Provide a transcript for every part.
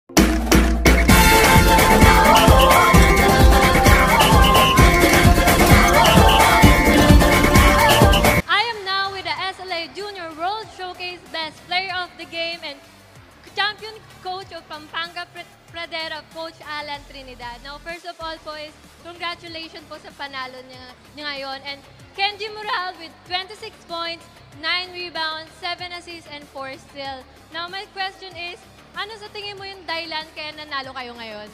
I am now with the SLA Junior World Showcase Best Player of the Game and Champion Coach of Pampanga Pradera, Coach Alan Trinidad. Now, first of all po is congratulations po sa panalo niya ngayon. And Kenji Moral with 26 points, 9 rebounds, 7 assists, and 4 steals. Now, my question is, ano sa tingin mo yung dahilan kaya nanalo kayo ngayon?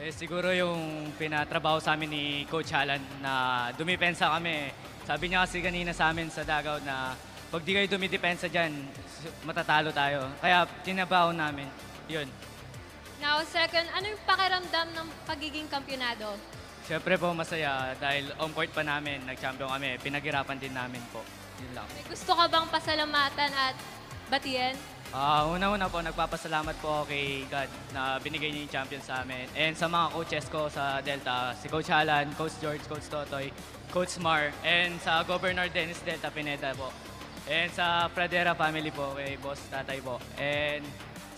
Siguro yung pinatrabaho sa amin ni Coach Alan na dumipensa kami. Sabi niya kasi kanina sa amin sa Dagaw na pag di kayo dumidepensa dyan, matatalo tayo. Kaya tinabaho namin. Yun. Now, second, ano yung pakiramdam ng pagiging kampyonado? Siyempre po masaya dahil on court pa namin, nag-champion kami. Pinaghirapan din namin po. Yun lang. May gusto ka bang pasalamatan at batiyan? Una-una po, nagpapasalamat po ako kay God na binigay niya yung champion sa amin. And sa mga coaches ko sa Delta, si Coach Alan, Coach George, Coach Totoy, Coach Mar, and sa Governor Dennis Delta Pineda po. And sa Pradera family po, kay Boss Tatay po. And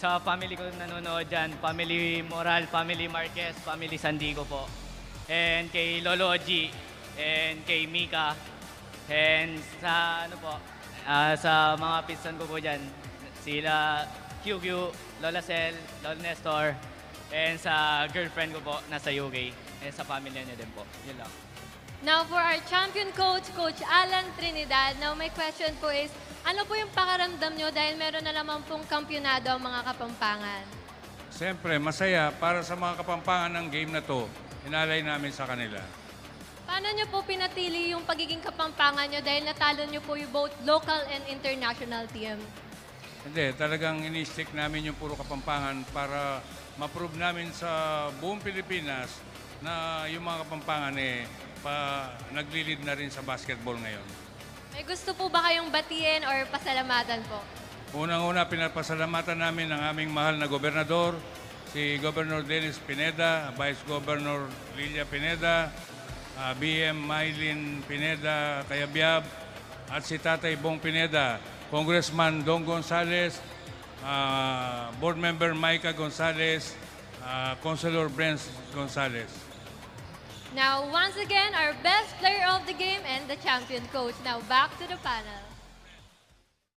sa family ko nanonood dyan, Family Moral, Family Marquez, Family Sandigo po. And kay Lolo Oji, and kay Mika. And sa sa mga pinsan ko po dyan, sila QQ, Lola Cel, Lola Nestor, and sa girlfriend ko po nasa UK, and sa pamilya niya din po. Yun lang. Now, for our champion coach, Coach Alan Trinidad, now my question po is, ano po yung pakaramdam nyo dahil meron na naman pong kampyonado ang mga Kapampangan? Siyempre, masaya para sa mga Kapampangan ng game na to. Inalay namin sa kanila. Paano nyo po pinatili yung pagiging Kapampangan nyo dahil natalo nyo po yung both local and international team? Hindi, talagang ini-stick namin yung puro Kapampangan para ma-prove namin sa buong Pilipinas na yung mga Kapampangan nagli-lead na rin sa basketball ngayon. May gusto po ba kayong batiin or pasalamatan po? Unang-una, pinapasalamatan namin ang aming mahal na gobernador, si Governor Dennis Pineda, Vice Governor Lilia Pineda, BM Mylene Pineda Cayabyab, at si Tatay Bong Pineda, Congressman Dong Gonzales, Board Member Micah Gonzales, Councilor Brent Gonzales. Now, once again, our best player of the game and the champion coach. Now, back to the panel.